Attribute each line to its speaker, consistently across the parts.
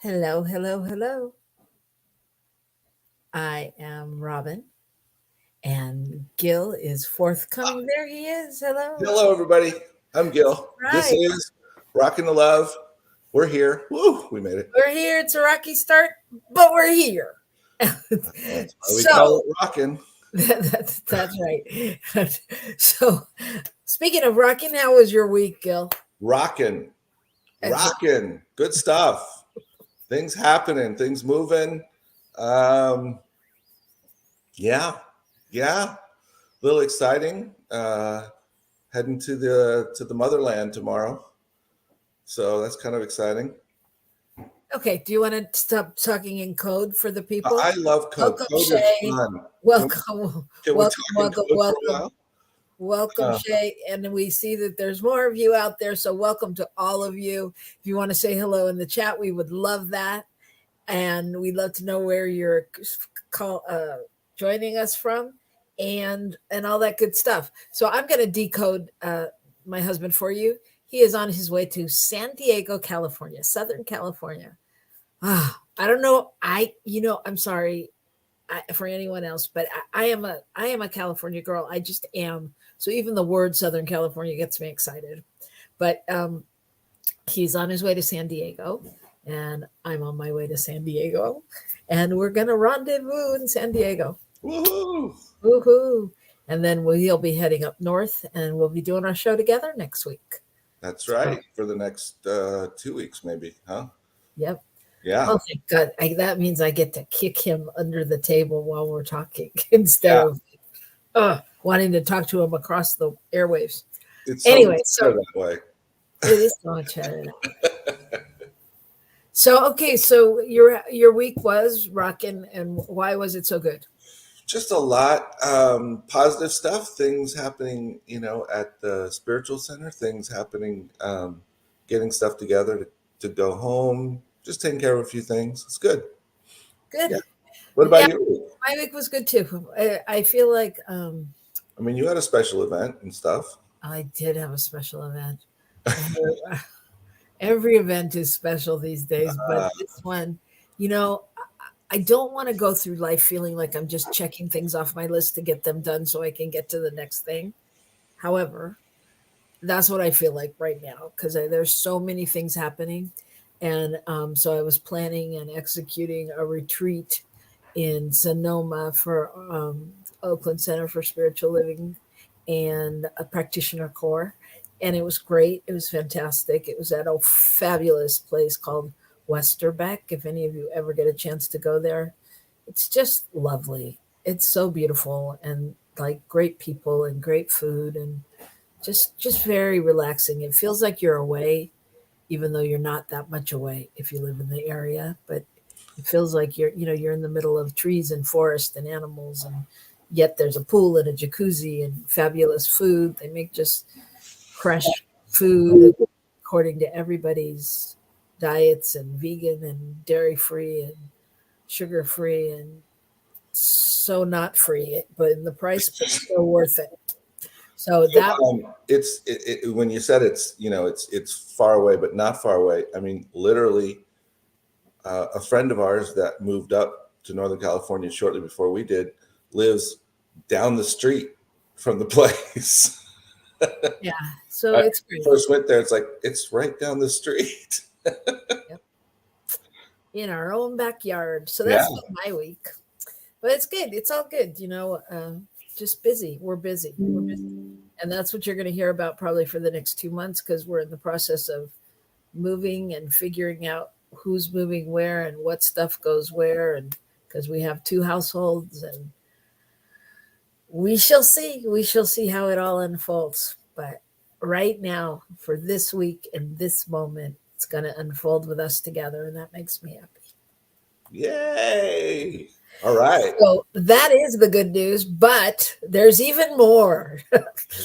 Speaker 1: Hello, hello, hello. I am Robyn, and Gil is forthcoming. There he is. Hello.
Speaker 2: Hello, everybody. I'm Gil. This
Speaker 1: Right.
Speaker 2: is Rockin the Love. We're here. Woo! We made it.
Speaker 1: We're here. It's a rocky start, but we're here.
Speaker 2: That's why we call
Speaker 1: So
Speaker 2: it rockin'.
Speaker 1: that's right. So, speaking of rocking, how was your week, Gil?
Speaker 2: Rockin'.
Speaker 1: Excellent.
Speaker 2: Rockin'. Good stuff. Things happening. Things moving. Um, yeah. Yeah. A little exciting. Heading to the motherland tomorrow. So that's kind of exciting.
Speaker 1: Okay. Do you want to stop talking in code for the people?
Speaker 2: I love code.
Speaker 1: Welcome,
Speaker 2: Code is
Speaker 1: Shay.
Speaker 2: fun.
Speaker 1: Welcome,
Speaker 2: Can we
Speaker 1: welcome,
Speaker 2: talk in
Speaker 1: welcome,
Speaker 2: code for a
Speaker 1: welcome.
Speaker 2: while?
Speaker 1: Welcome,
Speaker 2: Uh,
Speaker 1: Shay. And we see that there's more of you out there. So, welcome to all of you. If you want to say hello in the chat, we would love that. And we'd love to know where you're joining us from and all that good stuff. So, I'm going to decode my husband for you. He is on his way to San Diego, California, Southern California. I don't know. I'm sorry for anyone else, but I am a California girl. I just am. So even the word Southern California gets me excited. But he's on his way to San Diego, and I'm on my way to San Diego, and we're gonna rendezvous in San Diego.
Speaker 2: Woohoo!
Speaker 1: Woohoo! And then he'll be heading up north, and we'll be doing our show together next week.
Speaker 2: That's
Speaker 1: So,
Speaker 2: right. For the next 2 weeks, maybe, huh?
Speaker 1: yep.
Speaker 2: Yeah.
Speaker 1: Oh, thank God. That means I get to kick him under the table while we're talking instead
Speaker 2: Yeah.
Speaker 1: of wanting to talk to him across the airwaves.
Speaker 2: It's so much
Speaker 1: Anyway,
Speaker 2: better
Speaker 1: so
Speaker 2: that way.
Speaker 1: it is so much better that way. So okay, so your week was rocking, and why was it so good?
Speaker 2: Just a lot positive stuff, things happening, at the spiritual center, things happening, getting stuff together to go home, just taking care of a few things. It's good.
Speaker 1: Good.
Speaker 2: Yeah. What
Speaker 1: Yeah,
Speaker 2: about you?
Speaker 1: my week was good too. I feel like
Speaker 2: I mean, you had a special event and stuff.
Speaker 1: I did have a special event. Uh, Every event is special these days, but
Speaker 2: Uh,
Speaker 1: this one, you know, I don't want to go through life feeling like I'm just checking things off my list to get them done so I can get to the next thing. However, that's what I feel like right now because there's so many things happening. And so I was planning and executing a retreat in Sonoma for Oakland Center for Spiritual Living and a practitioner core. And it was great. It was fantastic. It was at a fabulous place called Westerbeck. If any of you ever get a chance to go there, it's just lovely. It's so beautiful and like great people and great food and just very relaxing. It feels like you're away, even though you're not that much away if you live in the area. But it feels like you're in the middle of trees and forest and animals, and yet there's a pool and a jacuzzi and fabulous food. They make just fresh food according to everybody's diets and vegan and dairy free and sugar free and so not free, but in the price, but still worth it. So that
Speaker 2: when you said it's far away, but not far away. I mean, literally, a friend of ours that moved up to Northern California shortly before we did lives down the street from the place.
Speaker 1: yeah, so
Speaker 2: I
Speaker 1: it's great.
Speaker 2: first went there. It's like it's right down the street.
Speaker 1: Yep. In our own backyard. So
Speaker 2: Yeah.
Speaker 1: that's been my week. But it's good. It's all good. Just busy. We're busy. We're busy. And that's what you're going to hear about probably for the next 2 months because we're in the process of moving and figuring out who's moving where and what stuff goes where. And because we have two households and we shall see. We shall see how it all unfolds. But right now, for this week and this moment, it's going to unfold with us together. And that makes me happy.
Speaker 2: Yay! All right.
Speaker 1: So that is the good news, but there's even more.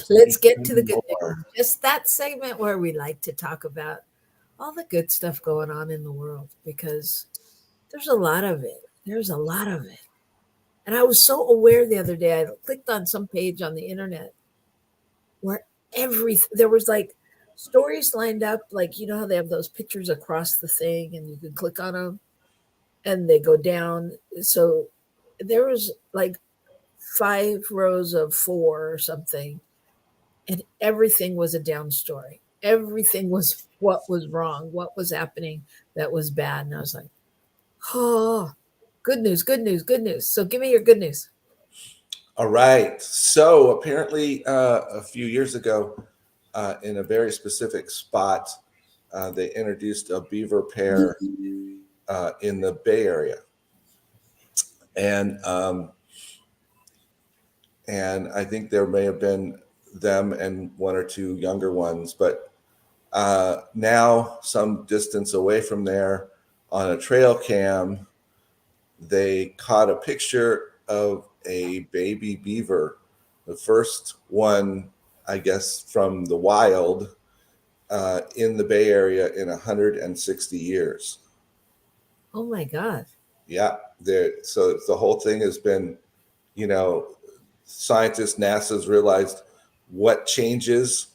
Speaker 1: Let's get to the good news.
Speaker 2: More.
Speaker 1: Just that segment where we like to talk about all the good stuff going on in the world because there's a lot of it. There's a lot of it. And I was so aware the other day, I clicked on some page on the internet where there was like stories lined up, like, you know how they have those pictures across the thing and you can click on them and they go down. So there was like 5 rows of 4 or something, and everything was a down story. Everything was what was wrong, what was happening that was bad. And I was like, oh, good news, good news, good news. So give me your good news.
Speaker 2: All right. So apparently, a few years ago, in a very specific spot, they introduced a beaver pair in the Bay Area, and and I think there may have been them and one or two younger ones, but now some distance away from there, on a trail cam, they caught a picture of a baby beaver, the first one, I guess, from the wild in the Bay Area in 160 years.
Speaker 1: Oh my God.
Speaker 2: Yeah, so the whole thing has been, you know, scientists, NASA's realized what changes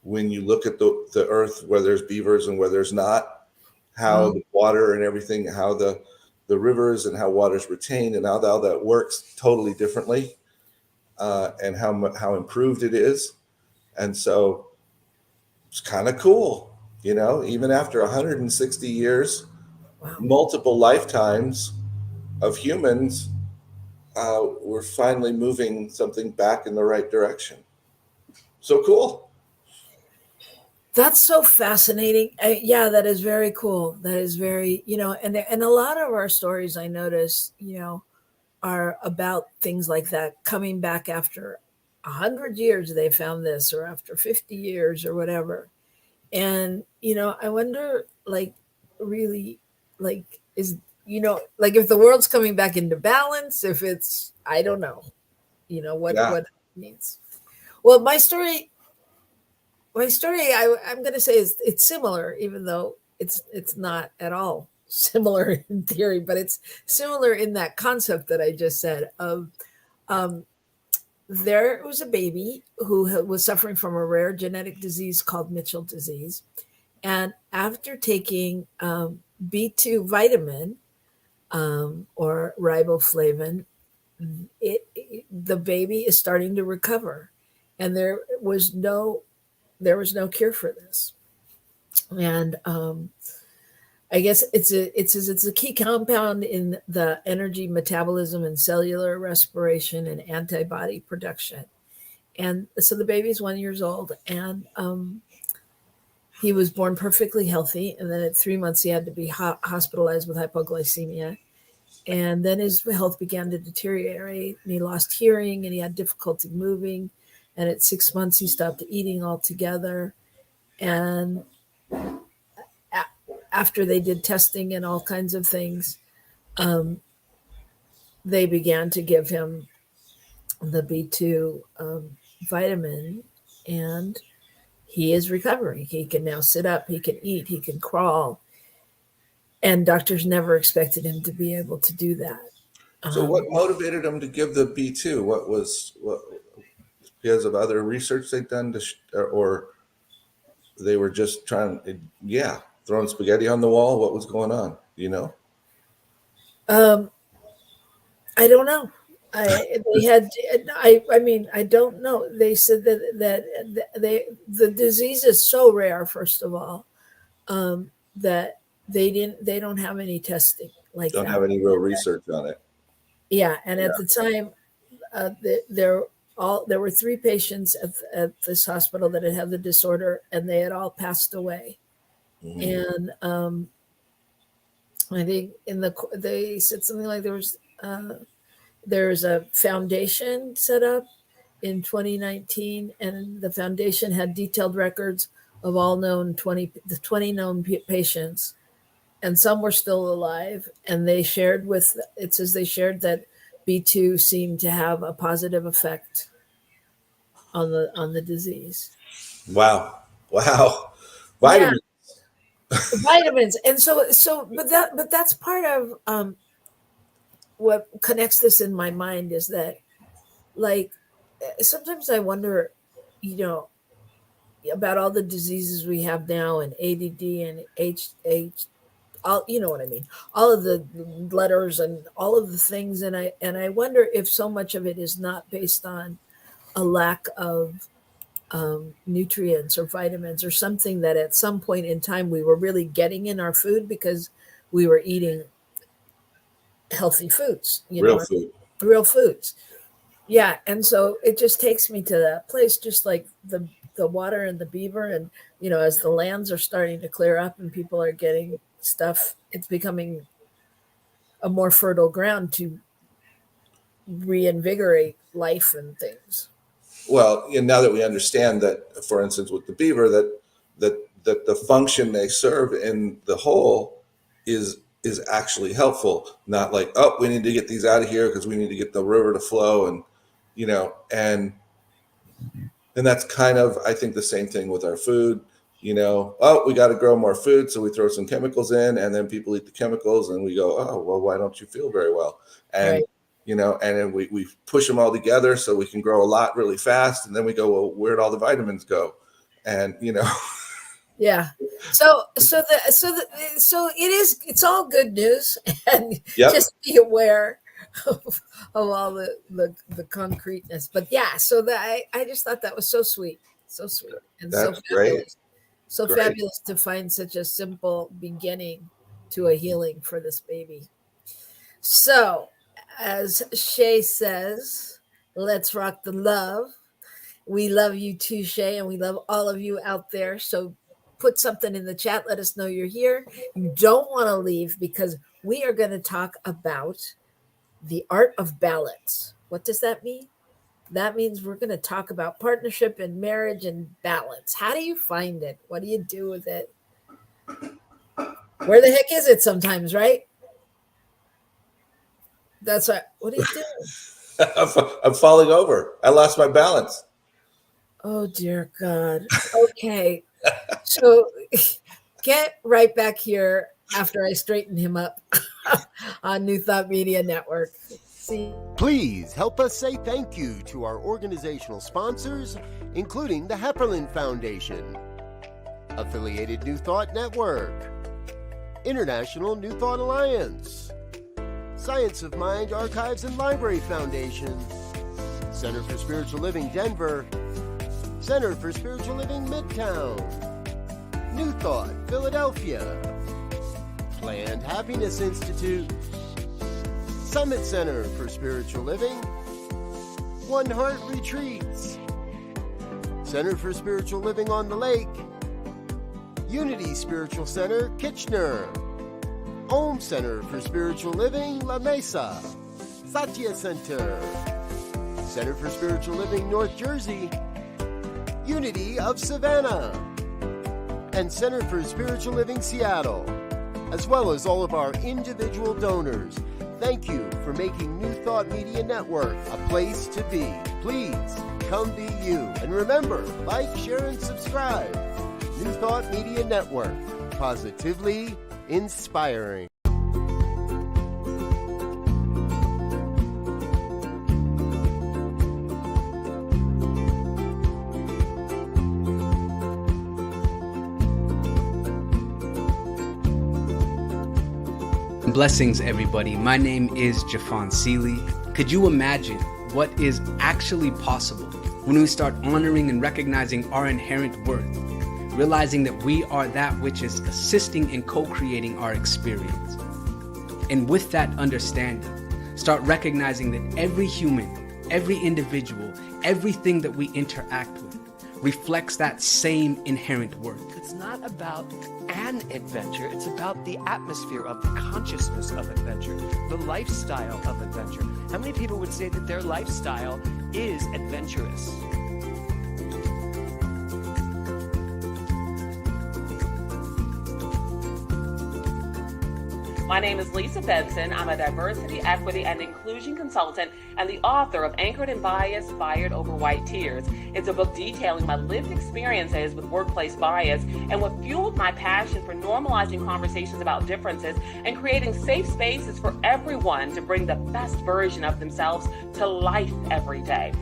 Speaker 2: when you look at the Earth, where there's beavers and where there's not, how
Speaker 1: Wow.
Speaker 2: the water and everything, how the rivers and how water's retained, and how that works totally differently, and how improved it is. And so it's kind of cool, even after 160 years,
Speaker 1: Wow.
Speaker 2: multiple lifetimes of humans, we're finally moving something back in the right direction. So cool.
Speaker 1: That's so fascinating. Yeah, that is very cool. That is very, and a lot of our stories I notice, are about things like that coming back after 100 years they found this, or after 50 years or whatever. And I wonder, like, really, like, is like, if the world's coming back into balance, if it's, I don't know,
Speaker 2: Yeah.
Speaker 1: what it means. Well, my story, I'm going to say, is it's similar, even though it's not at all similar in theory, but it's similar in that concept that I just said of, um, there was a baby who was suffering from a rare genetic disease called Mitchell disease. And after taking B2 vitamin, or riboflavin, the baby is starting to recover. And there was no cure for this. And I guess it's a key compound in the energy metabolism and cellular respiration and antibody production. And so the baby's 1 years old, and he was born perfectly healthy. And then at 3 months, he had to be hospitalized with hypoglycemia. And then his health began to deteriorate, and he lost hearing, and he had difficulty moving. And at 6 months, he stopped eating altogether. And after they did testing and all kinds of things, um, they began to give him the B2 vitamin, and he is recovering. He can now sit up, he can eat, he can crawl. And doctors never expected him to be able to do that.
Speaker 2: So what
Speaker 1: Um,
Speaker 2: motivated them to give the B2? What because of other research they've done or they were just yeah, throwing spaghetti on the wall? What was going on?
Speaker 1: um, I don't know. They had. I mean, I don't know. They said the disease is so rare. First of all, that they don't have any testing like
Speaker 2: Don't have
Speaker 1: that.
Speaker 2: any real research on it.
Speaker 1: Yeah, and
Speaker 2: Yeah.
Speaker 1: at the time, there were 3 patients at this hospital that had the disorder, and they had all passed away.
Speaker 2: Mhm.
Speaker 1: And I think they said something like there's a foundation set up in 2019, and the foundation had detailed records of all known 20 known patients, and some were still alive. And it says they shared that B2 seemed to have a positive effect on the disease.
Speaker 2: Wow. Wow.
Speaker 1: Yeah,
Speaker 2: Vitamin.
Speaker 1: vitamins. And but that's part of what connects this in my mind, is that, like, sometimes I wonder, you know about all the diseases we have now and ADD and all, you know what I mean, all of the letters and all of the things, and I wonder if so much of it is not based on a lack of nutrients or vitamins or something that at some point in time we were really getting in our food because we were eating healthy foods,
Speaker 2: Real food.
Speaker 1: real foods. Yeah, and so it just takes me to that place, just like the water and the beaver, and as the lands are starting to clear up and people are getting stuff, it's becoming a more fertile ground to reinvigorate life and things.
Speaker 2: Well, and now that we understand that, for instance, with the beaver, that the function they serve in the hole is actually helpful. Not like, oh, we need to get these out of here because we need to get the river to flow, and and that's kind of, I think, the same thing with our food. Oh, we got to grow more food, so we throw some chemicals in, and then people eat the chemicals, and we go, oh, well, why don't you feel very well? And
Speaker 1: Right.
Speaker 2: and then we push them all together so we can grow a lot really fast, and then we go, well, where'd all the vitamins go? And
Speaker 1: Yeah. So it's all good news, and
Speaker 2: Yep.
Speaker 1: just be aware of all the concreteness. But yeah, so that I just thought that was so sweet, and so
Speaker 2: That's great.
Speaker 1: fabulous, so
Speaker 2: Great.
Speaker 1: fabulous to find such a simple beginning to a healing for this baby. So, as Shay says, let's rock the love. We love you too, Shay, and we love all of you out there. So put something in the chat. Let us know you're here. You don't want to leave, because we are going to talk about the art of balance. What does that mean? That means we're going to talk about partnership and marriage and balance. How do you find it? What do you do with it? Where the heck is it sometimes, right? That's right. What do you do?
Speaker 2: I'm falling over. I lost my balance.
Speaker 1: Oh, dear God. Okay. So get right back here after I straighten him up on New Thought Media Network. See.
Speaker 3: Please help us say thank you to our organizational sponsors, including the Hepperlin Foundation, Affiliated New Thought Network, International New Thought Alliance, Science of Mind Archives and Library Foundation, Center for Spiritual Living Denver, Center for Spiritual Living Midtown, New Thought Philadelphia, Planned Happiness Institute, Summit Center for Spiritual Living, One Heart Retreats, Center for Spiritual Living on the Lake, Unity Spiritual Center Kitchener, Om Center for Spiritual Living La Mesa, Satya Center, Center for Spiritual Living North Jersey, Unity of Savannah, and Center for Spiritual Living Seattle, as well as all of our individual donors. Thank you for making New Thought Media Network a place to be. Please come be you. And remember, like, share, and subscribe. New Thought Media Network, positively inspiring.
Speaker 4: Blessings, everybody. My name is Jafon Seeley. Could you imagine what is actually possible when we start honoring and recognizing our inherent worth, realizing that we are that which is assisting and co-creating our experience? And with that understanding, start recognizing that every human, every individual, everything that we interact with reflects that same inherent worth.
Speaker 5: It's not about an adventure, it's about the atmosphere of the consciousness of adventure, the lifestyle of adventure. How many people would say that their lifestyle is adventurous?
Speaker 6: My name is Lisa Benson. I'm a diversity, equity, and inclusion consultant and the author of Anchored in Bias, Fired Over White Tears. It's a book detailing my lived experiences with workplace bias and what fueled my passion for normalizing conversations about differences and creating safe spaces for everyone to bring the best version of themselves to life every day.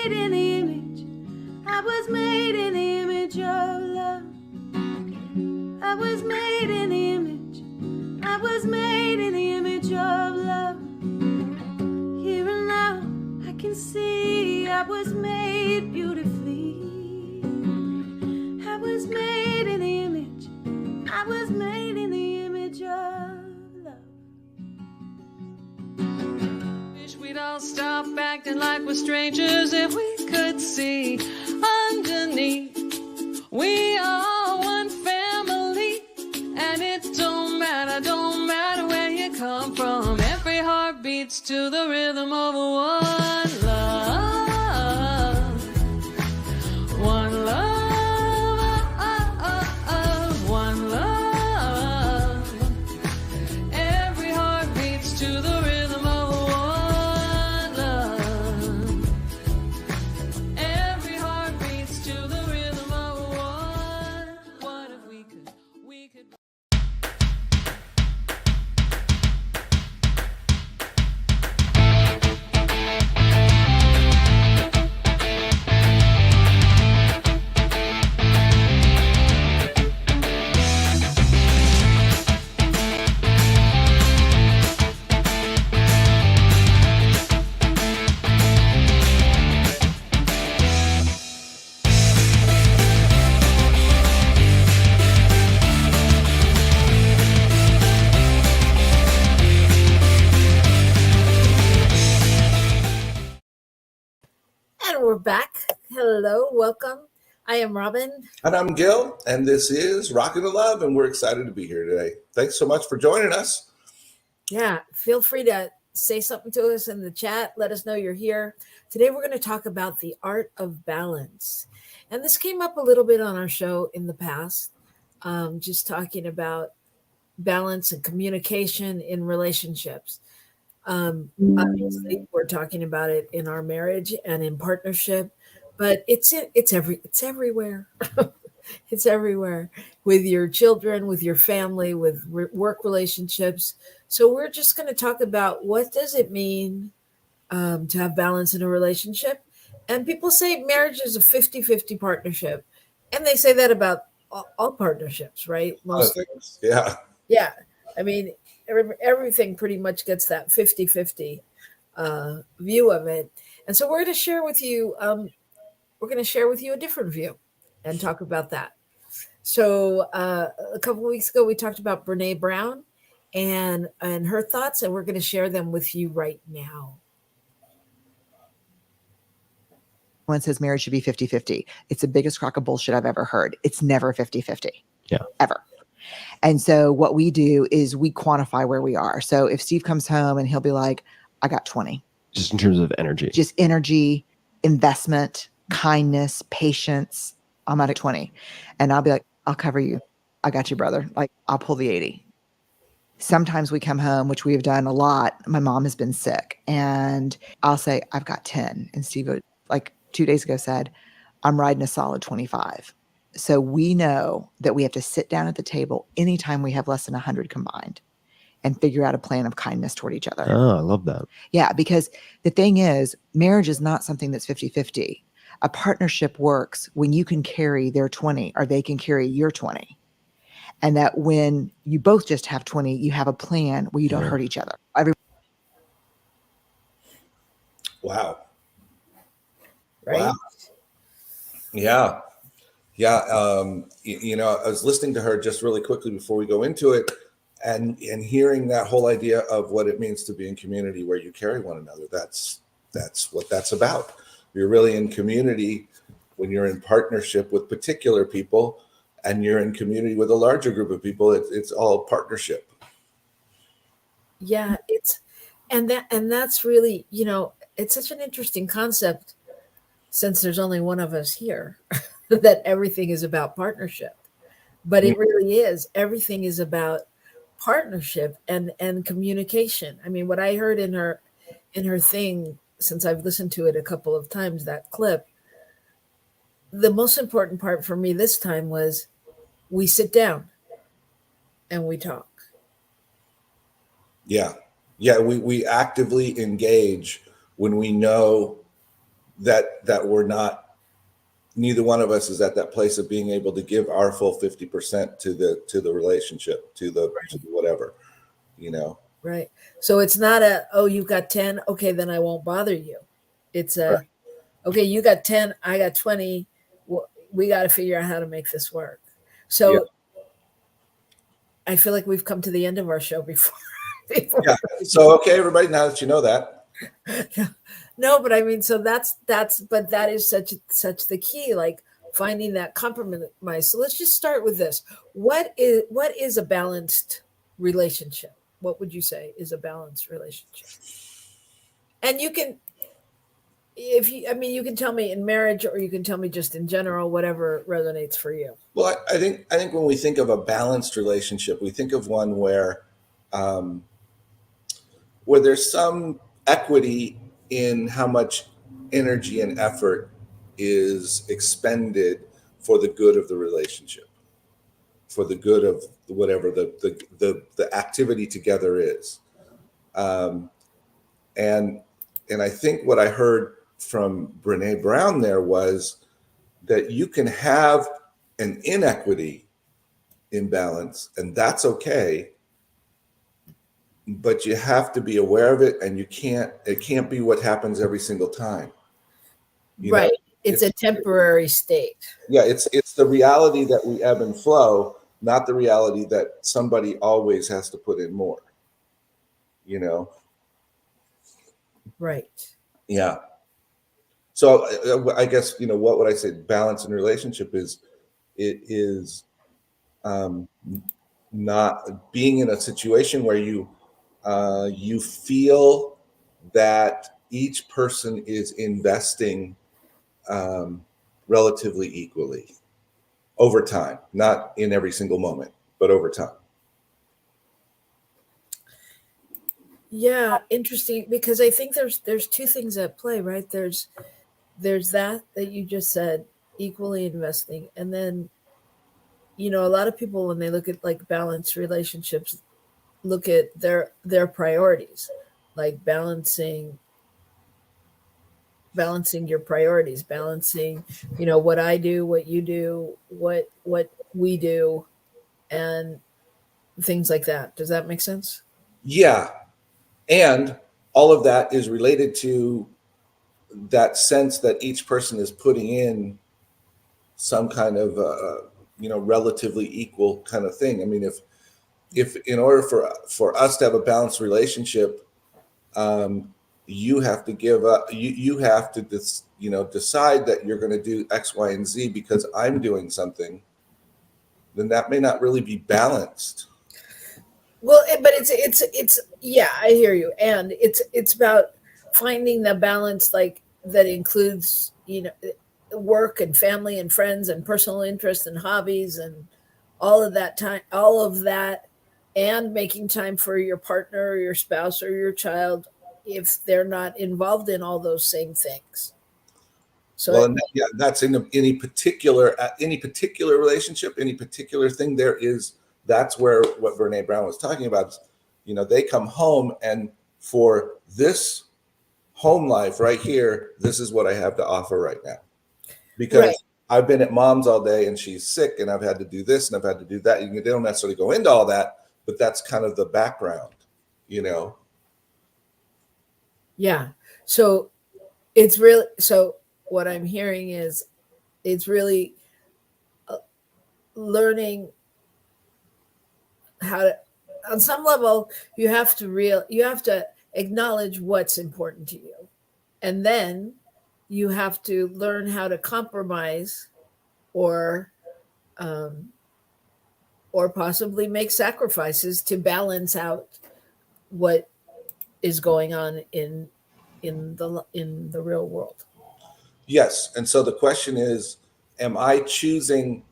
Speaker 7: made in the image. I was made in the image of love. I was made in the image. I was made in the image of love. Here and now I can see I was made beautifully. I was made in the image. I was made in the image of love.
Speaker 8: Wish we'd all stop acting like we're strangers if we could see underneath. We are one family, and it don't matter where you come from. Every heart beats to the rhythm of one love, one love, one love. Every heart beats to the rhythm of one love. Every heart beats to the rhythm of one. What if we could?
Speaker 1: And we're back. Hello, welcome. I am Robyn.
Speaker 2: And I'm Gil, and this is Rockin the Love, and we're excited to be here today. Thanks so much for joining us.
Speaker 1: Yeah, feel free to say something to us in the chat. Let us know you're here. Today we're going to talk about the art of balance. And this came up a little bit on our show in the past, just talking about balance and communication in relationships. Obviously, we're talking about it in our marriage and in partnership, but it's everywhere. It's everywhere with your children, with your family, with work relationships. So we're just going to talk about what does it mean to have balance in a relationship. And people say marriage is a 50-50 partnership. And they say that about all partnerships, right? Most
Speaker 2: things. Yeah.
Speaker 1: Yeah. I mean, everything pretty much gets that 50-50 view of it. And so we're going to share with you, a different view and talk about that. So a couple of weeks ago, we talked about Brene Brown and her thoughts, and we're going to share them with you right now.
Speaker 9: One says marriage should be 50-50. It's the biggest crock of bullshit I've ever heard. It's never 50-50.
Speaker 10: Yeah.
Speaker 9: Ever. And so what we do is we quantify where we are. So if Steve comes home and he'll be like, I got 20.
Speaker 10: Just in terms of energy.
Speaker 9: Just energy, investment, kindness, patience. I'm at 20. And I'll be like, I'll cover you. I got you, brother. Like, I'll pull the 80. Sometimes we come home, which we have done a lot. My mom has been sick. And I'll say, I've got 10. And Steve, like 2 days ago, said, I'm riding a solid 25. So we know that we have to sit down at the table anytime we have less than 100 combined and figure out a plan of kindness toward each other.
Speaker 10: Oh, I love that.
Speaker 9: Yeah, because the thing is, marriage is not something that's 50-50. A partnership works when you can carry their 20 or they can carry your 20. And that when you both just have 20, you have a plan where you don't hurt each other.
Speaker 2: Wow.
Speaker 1: Right?
Speaker 2: Wow. Yeah. Yeah. I was listening to her just really quickly before we go into it and hearing that whole idea of what it means to be in community where you carry one another. That's what that's about. You're really in community when you're in partnership with particular people and you're in community with a larger group of people. It's all partnership.
Speaker 1: Yeah, that's really, it's such an interesting concept since there's only one of us here that everything is about partnership. But it really is. Everything is about partnership and communication. I mean, what I heard in her thing, since I've listened to it a couple of times, that clip, the most important part for me this time was we sit down and we talk.
Speaker 2: Yeah. Yeah. We actively engage when we know that we're not, neither one of us is at that place of being able to give our full 50% to the relationship, to the whatever, you know.
Speaker 1: Right. So it's not oh, you've got 10. Okay, then I won't bother you. It's
Speaker 2: Right.
Speaker 1: okay, you got 10, I got 20. We got to figure out how to make this work. So
Speaker 2: Yeah.
Speaker 1: I feel like we've come to the end of our show before.
Speaker 2: Yeah. So, okay, everybody, now that you know that.
Speaker 1: No, but I mean, so but that is such the key, like finding that compromise. So let's just start with this. What is a balanced relationship? What would you say is a balanced relationship? And you can, you can tell me in marriage, or you can tell me just in general, whatever resonates for you.
Speaker 2: Well, I think when we think of a balanced relationship, we think of one where there's some equity in how much energy and effort is expended for the good of the relationship, for the good of whatever the activity together is. And I think what I heard from Brene Brown there was that you can have an inequity in balance, and that's okay, but you have to be aware of it, and it can't be what happens every single time.
Speaker 1: Right. It's a temporary state.
Speaker 2: Yeah, it's the reality that we ebb and flow, not the reality that somebody always has to put in more. You know?
Speaker 1: Right.
Speaker 2: Yeah. So I guess, what would I say? Balance in relationship is not being in a situation where you feel that each person is investing relatively equally over time, not in every single moment, but over time.
Speaker 1: Yeah, interesting, because I think there's two things at play, right? There's that you just said, equally investing, and then a lot of people, when they look at like balanced relationships, look at their priorities, like balancing your priorities, balancing what I do, what you do, what we do, and things like that. Does that make sense?
Speaker 2: Yeah. And all of that is related to that sense that each person is putting in some kind of relatively equal kind of thing. I mean, if in order for us to have a balanced relationship, you have to give up, you have to decide that you're going to do X, Y, and Z because I'm doing something, then that may not really be balanced.
Speaker 1: Well, but it's yeah, I hear you, and it's about finding the balance, like that includes work and family and friends and personal interests and hobbies and all of that, and making time for your partner or your spouse or your child if they're not involved in all those same things. So
Speaker 2: well, that's in any particular relationship, any particular thing. That's where what Brene Brown was talking about is, they come home, and for this home life right here, this is what I have to offer right now. Because right. I've been at mom's all day and she's sick and I've had to do this and I've had to do that. They don't necessarily go into all that, but that's kind of the background,
Speaker 1: Yeah. So it's really, so what I'm hearing is it's really learning how to, on some level, you have to acknowledge what's important to you. And then you have to learn how to compromise or possibly make sacrifices to balance out what is going on in the real world.
Speaker 2: Yes. And so the question is, am I choosing,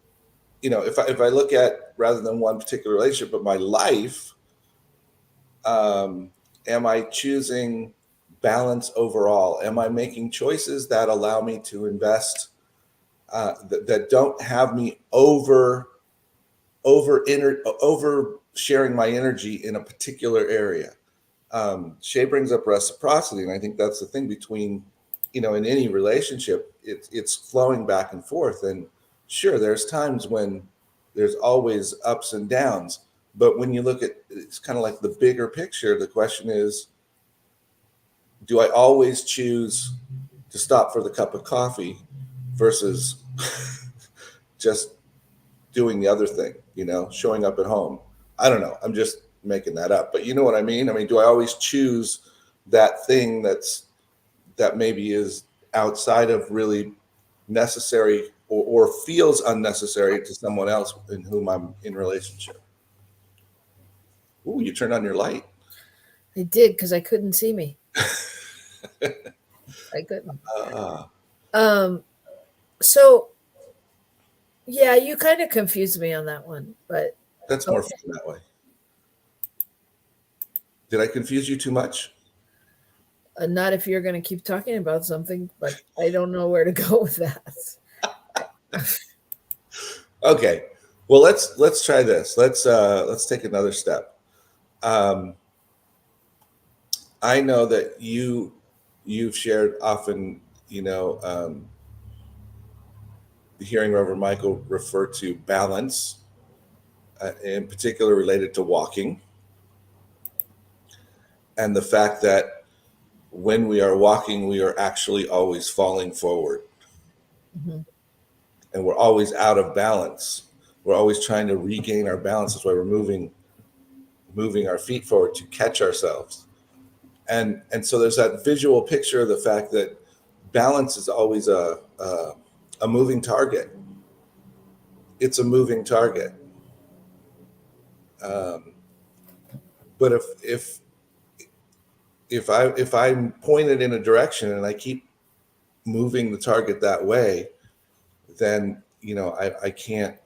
Speaker 2: if I look at, rather than one particular relationship, but my life, am I choosing balance overall? Am I making choices that allow me to invest, that don't have me over sharing my energy in a particular area? Shay brings up reciprocity, and I think that's the thing between in any relationship, it's flowing back and forth. And sure, there's times when there's always ups and downs. But when you look at, it's kind of like the bigger picture, the question is, do I always choose to stop for the cup of coffee versus just doing the other thing, showing up at home? I don't know. I'm just making that up. But you know what I mean? I mean, do I always choose that thing that maybe is outside of really necessary or feels unnecessary to someone else in whom I'm in relationship? Ooh, you turned on your light.
Speaker 1: I did, because I couldn't see me. I couldn't. So yeah, you kind of confused me on that one, but
Speaker 2: that's more fun that way. Did I confuse you too much?
Speaker 1: Not if you're going to keep talking about something, but I don't know where to go with that.
Speaker 2: Okay. Well, let's try this. Let's take another step. I know that you've shared often, hearing Reverend Michael refer to balance, in particular related to walking, and the fact that when we are walking, we are actually always falling forward. Mm-hmm. And we're always out of balance. We're always trying to regain our balance. That's why we're moving our feet forward to catch ourselves. And so there's that visual picture of the fact that balance is always a moving target. It's a moving target. But if I'm pointed in a direction and I keep moving the target that way, then I can't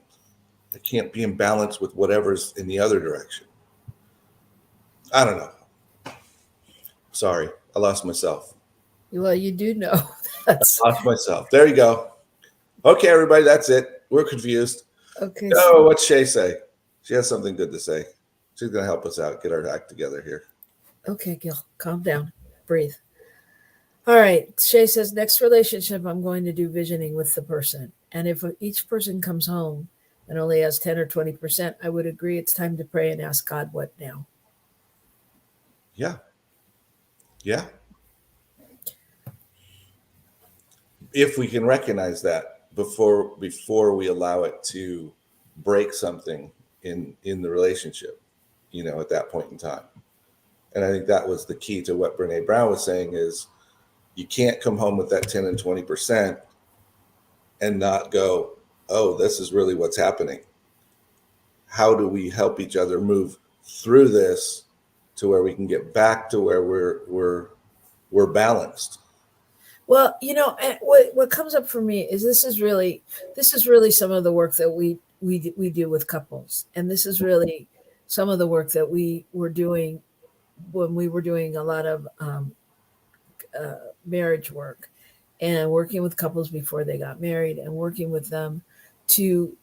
Speaker 2: be in balance with whatever's in the other direction. I don't know. Sorry, I lost myself.
Speaker 1: Well, you do know.
Speaker 2: I lost myself. There you go. Okay, everybody, that's it. We're confused.
Speaker 1: Okay.
Speaker 2: Oh, what's Shay say? She has something good to say. She's going to help us out, get our act together here.
Speaker 1: Okay, Gil, calm down. Breathe. All right. Shay says, next relationship, I'm going to do visioning with the person. And if each person comes home and only has 10 or 20%, I would agree it's time to pray and ask God, what now?
Speaker 2: Yeah. Yeah. If we can recognize that before we allow it to break something in the relationship, at that point in time. And I think that was the key to what Brene Brown was saying is you can't come home with that 10 and 20% and not go, oh, this is really what's happening. How do we help each other move through this to where we can get back to where we're balanced?
Speaker 1: Well, what comes up for me is this is really some of the work that we do with couples, and this is really some of the work that we were doing when we were doing a lot of marriage work and working with couples before they got married and working with them to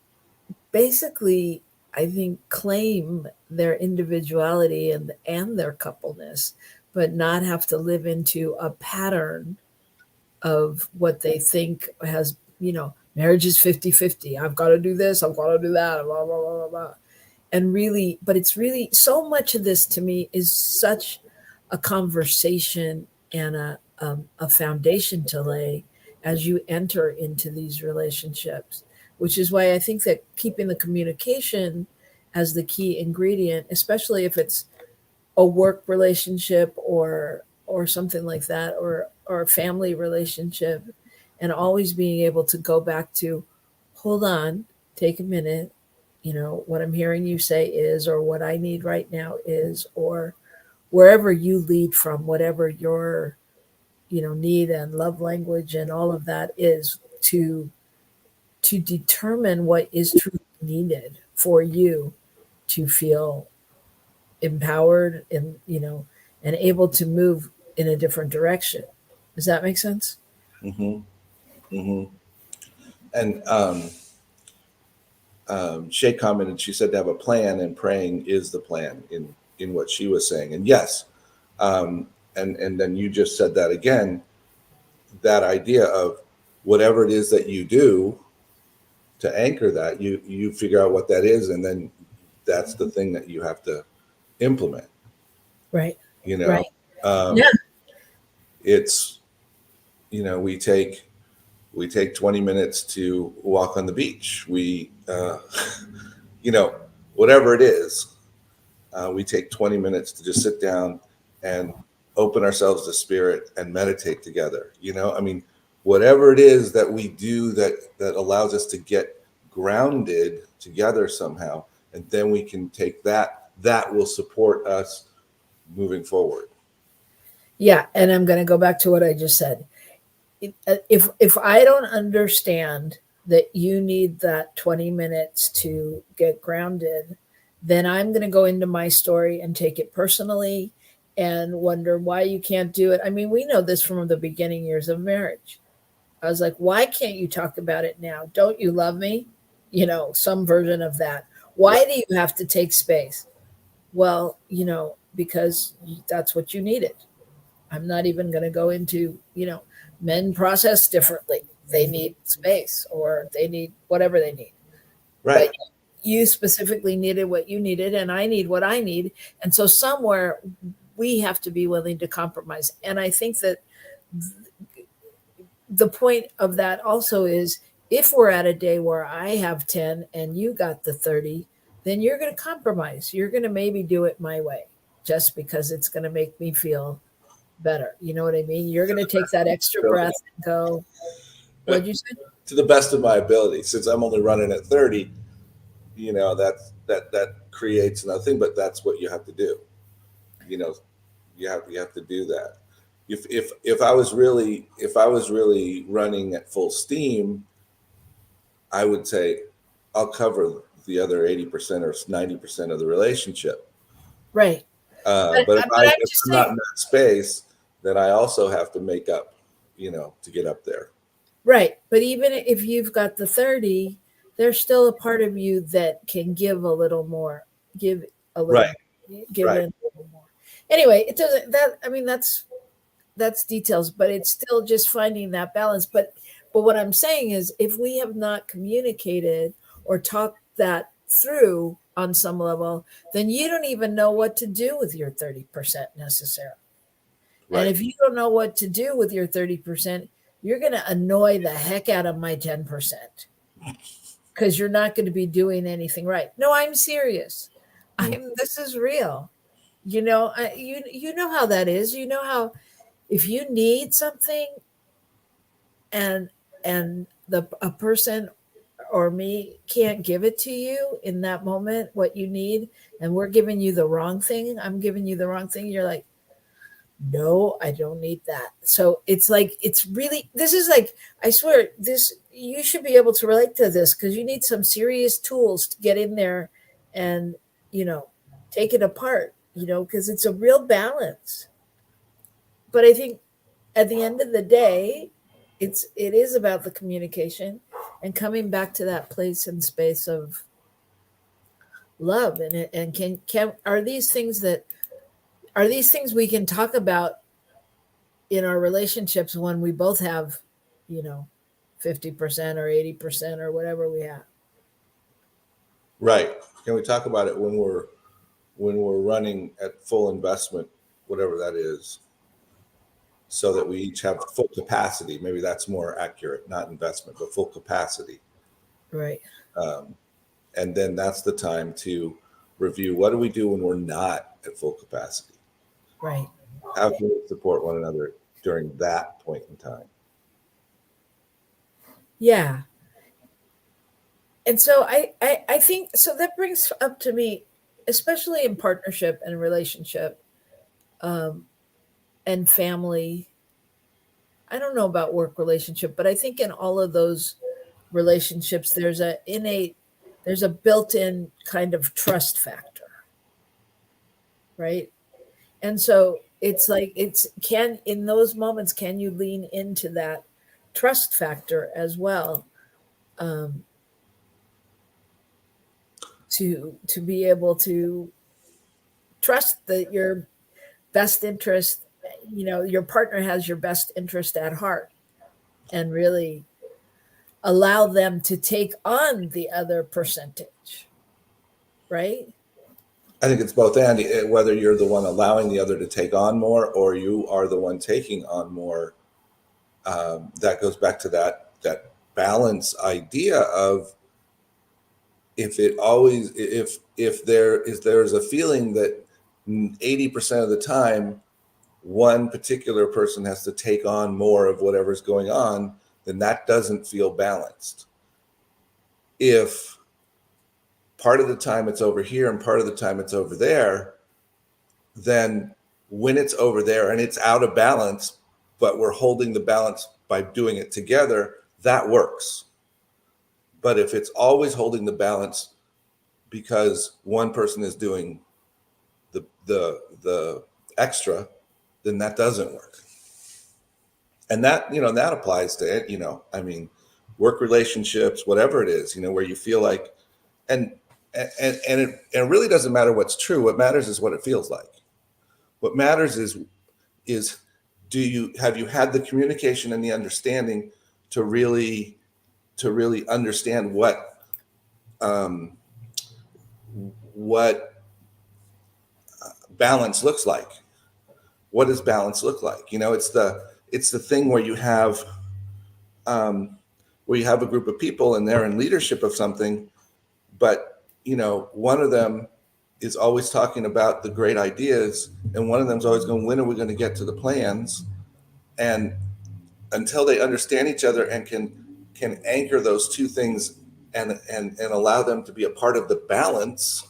Speaker 1: basically, I think, claim their individuality and their coupleness, but not have to live into a pattern of what they think has, marriage is 50-50. I've got to do this. I've got to do that. Blah, blah, blah, blah, blah. And really, but it's really so much of this to me is such a conversation and a foundation to lay as you enter into these relationships, which is why I think that keeping the communication as the key ingredient, especially if it's a work relationship or something like that, or a family relationship, and always being able to go back to, hold on, take a minute, what I'm hearing you say is, or what I need right now is, or wherever you lead from, whatever your, need and love language and all of that is, to determine what is truly needed for you to feel empowered and, and able to move in a different direction. Does that make sense?
Speaker 2: Mm-hmm. Mm-hmm. And Shay commented, she said to have a plan, and praying is the plan in what she was saying. And yes, and then you just said that again, that idea of whatever it is that you do to anchor that, you figure out what that is, and then that's the thing that you have to implement.
Speaker 1: Right.
Speaker 2: You know,
Speaker 1: Right.
Speaker 2: um,
Speaker 1: Yeah.
Speaker 2: it's, you know, we take 20 minutes to walk on the beach. We, you know, whatever it is, we take 20 minutes to just sit down and open ourselves to spirit and meditate together. You know, I mean, whatever it is that we do that allows us to get grounded together somehow, and then we can take that will support us moving forward.
Speaker 1: Yeah. And I'm going to go back to what I just said. If I don't understand that you need that 20 minutes to get grounded, then I'm going to go into my story and take it personally and wonder why you can't do it. I mean, we know this from the beginning years of marriage. I was like, why can't you talk about it now? Don't you love me? You know, some version of that. Why do you have to take space? Well, you know, because that's what you needed. I'm not even going to go into, you know, men process differently. They need space or they need whatever they need.
Speaker 2: Right.
Speaker 1: But you specifically needed what you needed, and I need what I need. And so somewhere we have to be willing to compromise. And I think that the point of that also is if we're at a day where I have 10 and you got the 30, then you're going to compromise. You're going to maybe do it my way just because it's going to make me feel better. You know what I mean? You're going to take that extra breath and go, what'd you say?
Speaker 2: To the best of my ability, since I'm only running at 30, you know, that creates another thing, but that's what you have to do. You know, you have to do that. If I was really running at full steam, I would say I'll cover the other 80% or 90% of the relationship.
Speaker 1: Right.
Speaker 2: But if
Speaker 1: I'm
Speaker 2: I'm
Speaker 1: just
Speaker 2: not
Speaker 1: saying,
Speaker 2: in that space, then I also have to make up, you know, to get up there.
Speaker 1: right. But even if you've got the 30, there's still a part of you that can give a little more, give a little,
Speaker 2: Right.
Speaker 1: give
Speaker 2: Right.
Speaker 1: in a little more. Anyway, it doesn't, that, I mean, that's details, but it's still just finding that balance. But what I'm saying is if we have not communicated or talked that through on some level, then you don't even know what to do with your 30% necessarily. And
Speaker 2: Right.
Speaker 1: if you don't know what to do with your 30%, you're going to annoy the heck out of my 10% because you're not going to be doing anything right. No, I'm serious. This is real. You know, you know how that is. You know how if you need something and the a person or me can't give it to you in that moment what you need, and we're giving you the wrong thing, I'm giving you the wrong thing, you're like, no, I don't need that. So it's like, it's really, this is like, I swear this, you should be able to relate to this because you need some serious tools to get in there and, you know, take it apart, you know, because it's a real balance. But I think at the end of the day, it is about the communication and coming back to that place and space of love. And it, and can are these things that are these things we can talk about in our relationships when we both have, you know, 50% or 80% or whatever we have.
Speaker 2: Right. Can we talk about it when we're running at full investment, whatever that is, so that we each have full capacity? Maybe that's more accurate, not investment, but full capacity.
Speaker 1: Right.
Speaker 2: And then that's the time to review what do we do when we're not at full capacity?
Speaker 1: Right.
Speaker 2: How can we support one another during that point in time?
Speaker 1: Yeah. And so I think so that brings up to me, especially in partnership and relationship, um, and family. I don't know about work relationship, but I think in all of those relationships, there's a built-in kind of trust factor, right? And so it's like it's can in those moments can you lean into that trust factor as well, um, to be able to trust that your best interest, you know, your partner has your best interest at heart. and really allow them to take on the other percentage, right?
Speaker 2: I think it's both and, whether you're the one allowing the other to take on more or you are the one taking on more. That goes back to that balance idea of, if there's a feeling that 80% of the time one particular person has to take on more of whatever's going on, then that doesn't feel balanced. If part of the time it's over here and part of the time it's over there, then when it's over there and it's out of balance, but we're holding the balance by doing it together, that works. But if it's always holding the balance because one person is doing the extra, then that doesn't work. And that, that applies to, work relationships, whatever it is, where you feel like, and it really doesn't matter what's true. What matters is what it feels like. What matters is have you had the communication and the understanding to really understand what balance looks like. What does balance look like? It's the thing where you have a group of people and they're in leadership of something, but one of them is always talking about the great ideas, and one of them's always going, when are we going to get to the plans? And until they understand each other and can anchor those two things and allow them to be a part of the balance,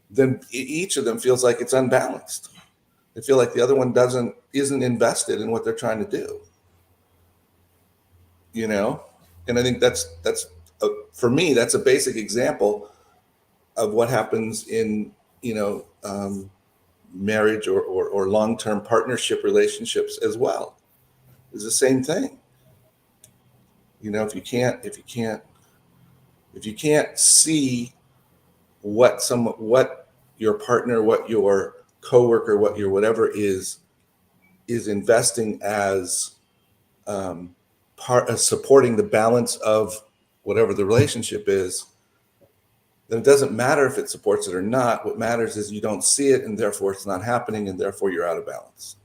Speaker 2: then each of them feels like it's unbalanced. They feel like the other one isn't invested in what they're trying to do. And I think that's for me, that's a basic example of what happens in marriage or long-term partnership relationships as well. It's the same thing. If you can't see what your partner, what your coworker, what your whatever is investing as part of supporting the balance of whatever the relationship is, then it doesn't matter if it supports it or not. What matters is you don't see it, and therefore it's not happening, and therefore you're out of balance.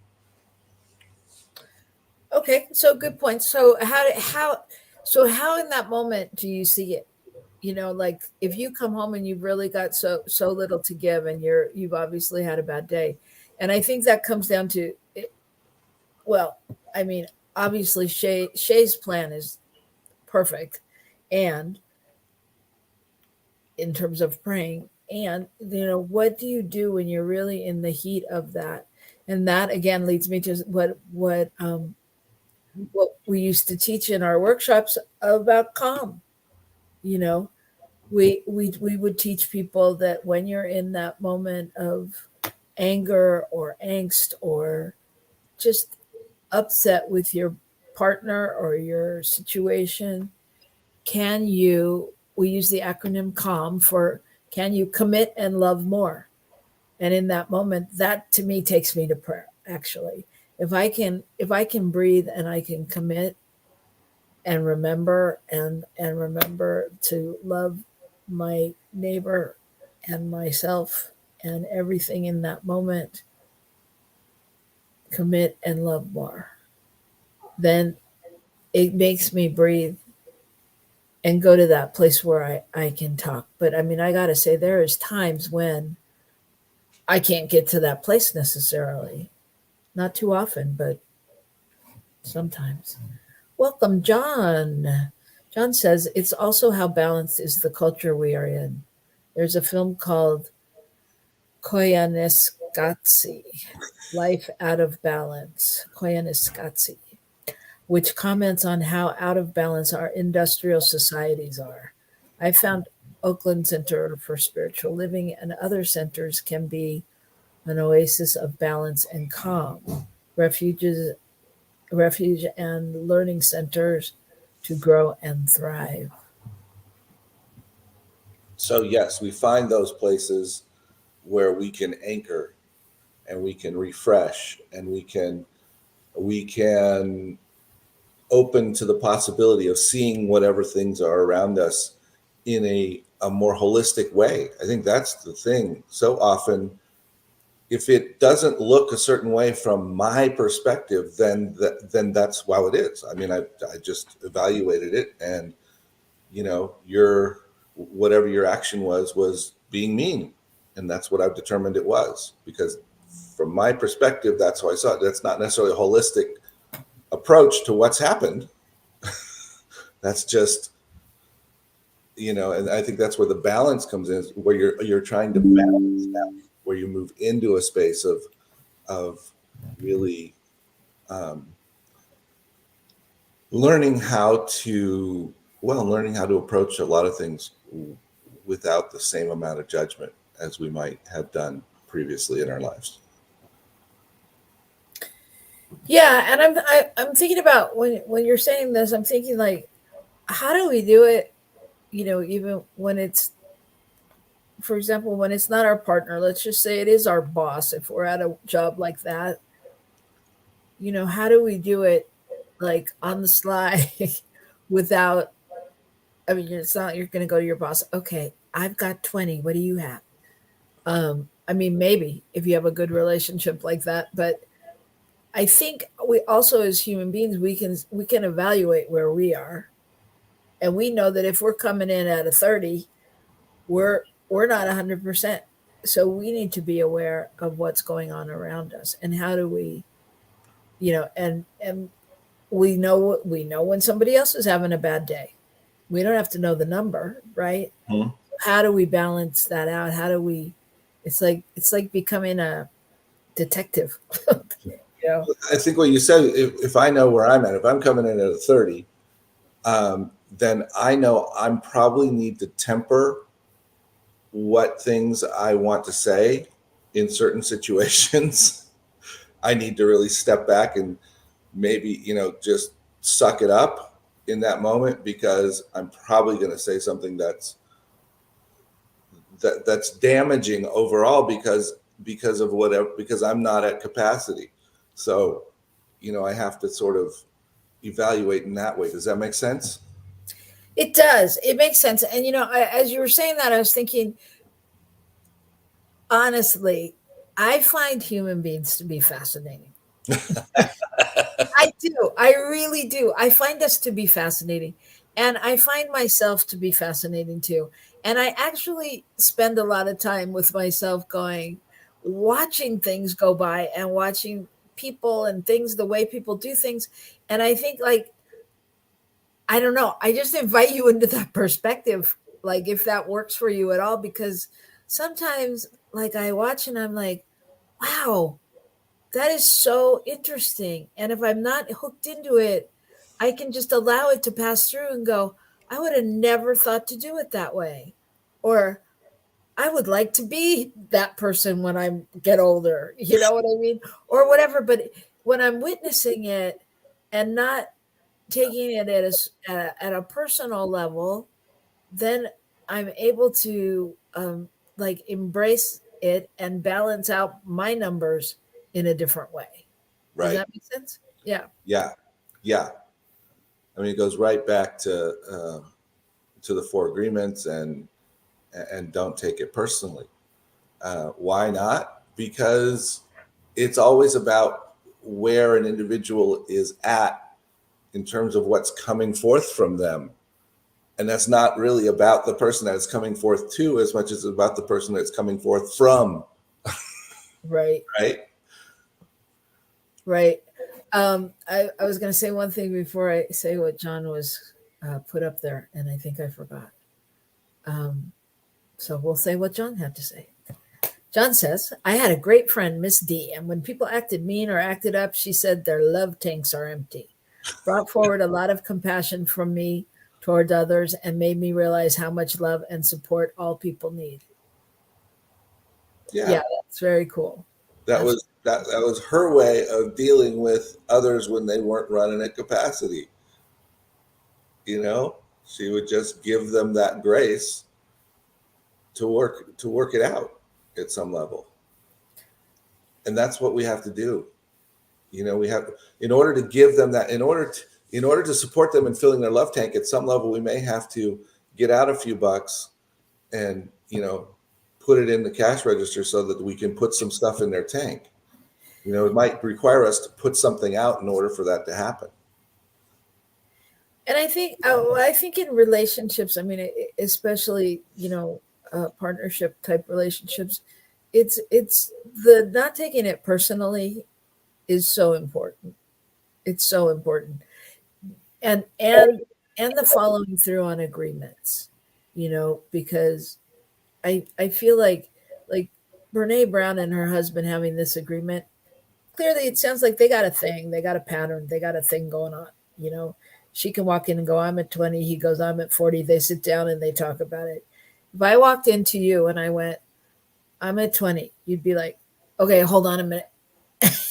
Speaker 1: Okay, so good point. So how in that moment do you see it? Like if you come home and you've really got so little to give, and you've obviously had a bad day, and I think that comes down to it. Well, I mean, obviously Shay's plan is perfect, and in terms of praying, and what do you do when you're really in the heat of that? And that again leads me to what we used to teach in our workshops about calm. We would teach people that when you're in that moment of anger or angst or just upset with your partner or your situation, we use the acronym CALM for, can you commit and love more? And in that moment, that to me takes me to prayer, actually. If I can breathe and I can commit and remember to love my neighbor and myself and everything in that moment, commit and love more, then it makes me breathe and go to that place where I can talk. But I mean, I got to say, there is times when I can't get to that place necessarily. Not too often, but sometimes. Welcome, John. John says, it's also how balanced is the culture we are in. There's a film called Koyaanisqatsi, Life Out of Balance, Koyaanisqatsi, which comments on how out of balance our industrial societies are. I found Oakland Center for Spiritual Living and other centers can be an oasis of balance and calm, refuge and learning centers to grow and thrive.
Speaker 2: So yes, we find those places where we can anchor and we can refresh and we can open to the possibility of seeing whatever things are around us in a more holistic way. I think that's the thing. So often, if it doesn't look a certain way from my perspective, then that's how it is. I mean, I just evaluated it, and your whatever your action was being mean, and that's what I've determined it was, because from my perspective, that's how I saw it. That's not necessarily a holistic approach to what's happened. That's just, and I think that's where the balance comes in, where you're trying to balance that, where you move into a space of really learning how to approach a lot of things without the same amount of judgment as we might have done previously in our lives.
Speaker 1: Yeah, and I'm thinking about when you're saying this, I'm thinking like, how do we do it? Even when it's, for example, when it's not our partner, let's just say it is our boss. If we're at a job like that, how do we do it like on the sly without? I mean, it's not you're going to go to your boss. Okay, I've got 20. What do you have? I mean, maybe if you have a good relationship like that, but I think we also, as human beings, we can evaluate where we are, and we know that if we're coming in at a 30, we're not 100%. So we need to be aware of what's going on around us, and how do we, and we know when somebody else is having a bad day. We don't have to know the number, right?
Speaker 2: Mm-hmm.
Speaker 1: How do we balance that out? How do we? It's like becoming a detective.
Speaker 2: I think what you said, if I know where I'm at, if I'm coming in at a 30, then I know I'm probably need to temper what things I want to say in certain situations. I need to really step back and maybe, just suck it up in that moment, because I'm probably going to say something that's damaging overall because of whatever, because I'm not at capacity. So, I have to sort of evaluate in that way. Does that make sense?
Speaker 1: It does. It makes sense. And, as you were saying that, I was thinking, honestly, I find human beings to be fascinating. I do. I really do. I find us to be fascinating. And I find myself to be fascinating too. And I actually spend a lot of time with myself watching things go by and watching people and things, the way people do things. And I think, like, I don't know, I just invite you into that perspective, like if that works for you at all, because sometimes, like, I watch and I'm like, wow, that is so interesting. And if I'm not hooked into it, I can just allow it to pass through and go, I would have never thought to do it that way. Or I would like to be that person when I get older. You know what I mean? Or whatever. But when I'm witnessing it and not taking it at a personal level, then I'm able to like embrace it and balance out my numbers in a different way.
Speaker 2: Right.
Speaker 1: Does that make sense? Yeah.
Speaker 2: Yeah. I mean, it goes right back to the 4 agreements and don't take it personally. Why not? Because it's always about where an individual is at in terms of what's coming forth from them. And that's not really about the person that it's coming forth to as much as it's about the person that's coming forth from.
Speaker 1: Right.
Speaker 2: Right.
Speaker 1: I was going to say one thing before I say what John was put up there, and I think I forgot. So we'll say what John had to say. John says, I had a great friend, Miss D, and when people acted mean or acted up, she said their love tanks are empty. Brought forward a lot of compassion from me towards others and made me realize how much love and support all people need. Yeah, that's very cool.
Speaker 2: That was her way of dealing with others when they weren't running at capacity. She would just give them that grace to work it out at some level. And that's what we have to do. We have, in order to give them that, in order in order to support them in filling their love tank, at some level, we may have to get out a few bucks and, put it in the cash register so that we can put some stuff in their tank. It might require us to put something out in order for that to happen.
Speaker 1: And I think in relationships, I mean, especially, partnership type relationships, it's the not taking it personally is so important. It's so important. And the following through on agreements, because I feel like Brene Brown and her husband having this agreement, clearly it sounds like they got a thing, they got a pattern, they got a thing going on. She can walk in and go, I'm at 20, he goes, I'm at 40. They sit down and they talk about it. If I walked into you and I went, I'm at 20, you'd be like, okay, hold on a minute.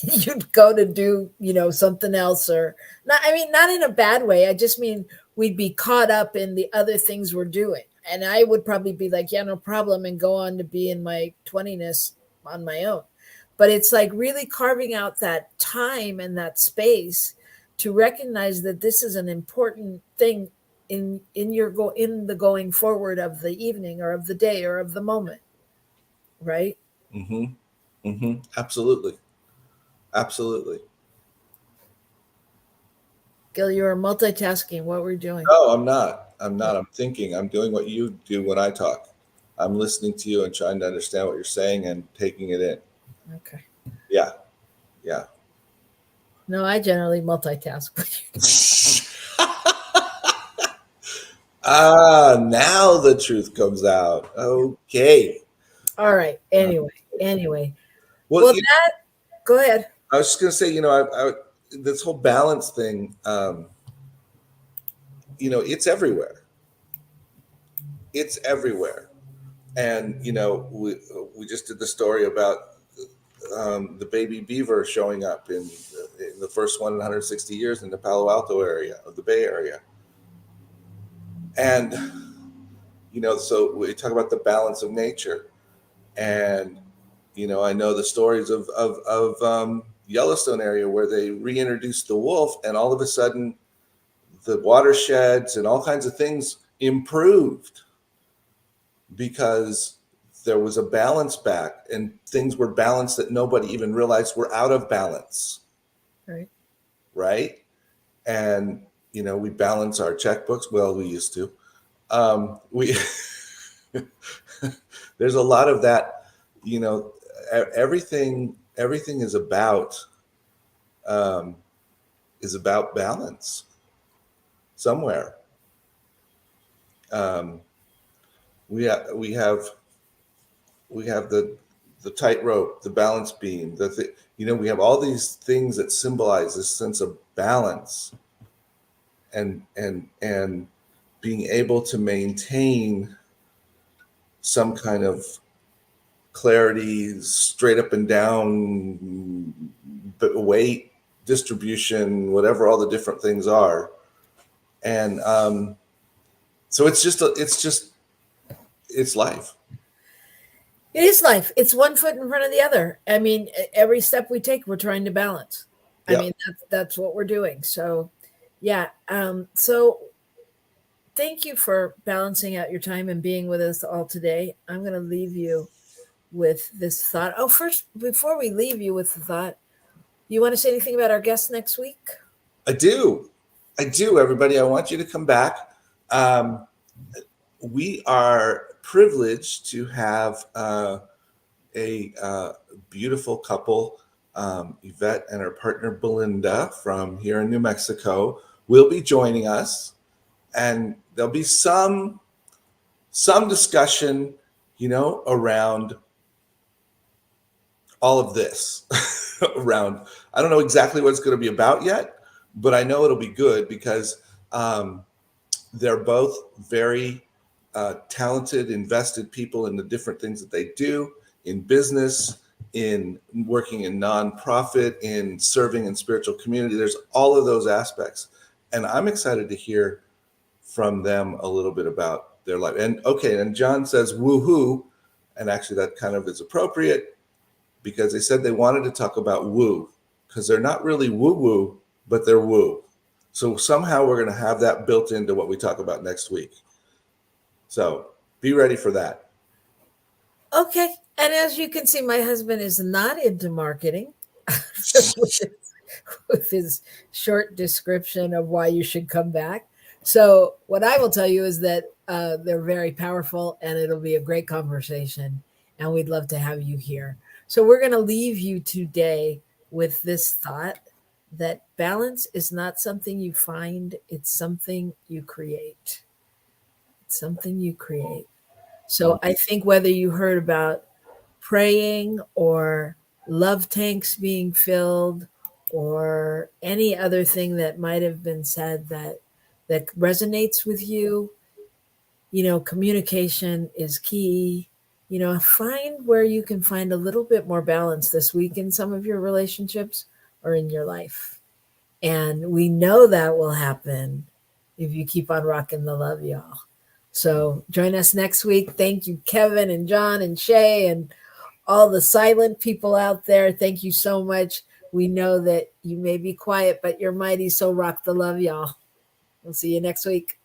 Speaker 1: You'd go to do, something else, or not. I mean, not in a bad way. I just mean we'd be caught up in the other things we're doing. And I would probably be like, yeah, no problem, and go on to be in my 20ness on my own. But it's like really carving out that time and that space to recognize that this is an important thing in the going forward of the evening or of the day or of the moment, right?
Speaker 2: Absolutely.
Speaker 1: Gil, you are multitasking. What we're doing?
Speaker 2: No, I'm not. I'm thinking. I'm doing what you do when I talk. I'm listening to you and trying to understand what you're saying and taking it in.
Speaker 1: Okay.
Speaker 2: Yeah.
Speaker 1: No, I generally multitask.
Speaker 2: Now the truth comes out. Okay.
Speaker 1: All right. Anyway.
Speaker 2: Well,
Speaker 1: Go ahead.
Speaker 2: I was just going to say, this whole balance thing, it's everywhere. It's everywhere. And, we just did the story about the baby beaver showing up in the first one in 160 years in the Palo Alto area of the Bay Area. And, so we talk about the balance of nature. And, I know the stories of Yellowstone area where they reintroduced the wolf, and all of a sudden the watersheds and all kinds of things improved because there was a balance back and things were balanced that nobody even realized were out of balance. Right. And, we balance our checkbooks. Well, we used to. There's a lot of that, everything is about balance somewhere. We have the tightrope, the balance beam, we have all these things that symbolize this sense of balance and being able to maintain some kind of clarity, straight up and down, weight distribution, whatever all the different things are. And so it's life.
Speaker 1: It is life. It's one foot in front of the other. I mean, every step we take, we're trying to balance.
Speaker 2: Yep.
Speaker 1: I mean, that's what we're doing. So, yeah. So thank you for balancing out your time and being with us all today. I'm going to leave you with this thought. Oh, first, before we leave you with the thought, you want to say anything about our guest next week?
Speaker 2: I do, everybody. I want you to come back. We are privileged to have a beautiful couple, Yvette and her partner Belinda from here in New Mexico, will be joining us, and there'll be some discussion, around all of this. Around, I don't know exactly what it's going to be about yet, but I know it'll be good because they're both very talented, invested people in the different things that they do in business, in working in nonprofit, in serving in spiritual community. There's all of those aspects. And I'm excited to hear from them a little bit about their life. And okay, and John says woohoo, and actually that kind of is appropriate because they said they wanted to talk about woo, because they're not really woo-woo, but they're woo. So somehow we're going to have that built into what we talk about next week. So be ready for that.
Speaker 1: Okay. And as you can see, my husband is not into marketing with his short description of why you should come back. So what I will tell you is that they're very powerful and it'll be a great conversation. And we'd love to have you here. So we're going to leave you today with this thought that balance is not something you find, it's something you create. It's something you create. So I think whether you heard about praying or love tanks being filled or any other thing that might have been said that resonates with you, communication is key. Find where you can find a little bit more balance this week in some of your relationships or in your life. And we know that will happen if you keep on rocking the love, y'all. So join us next week. Thank you, Kevin and John and Shay and all the silent people out there. Thank you so much. We know that you may be quiet, but you're mighty. So rock the love, y'all. We'll see you next week.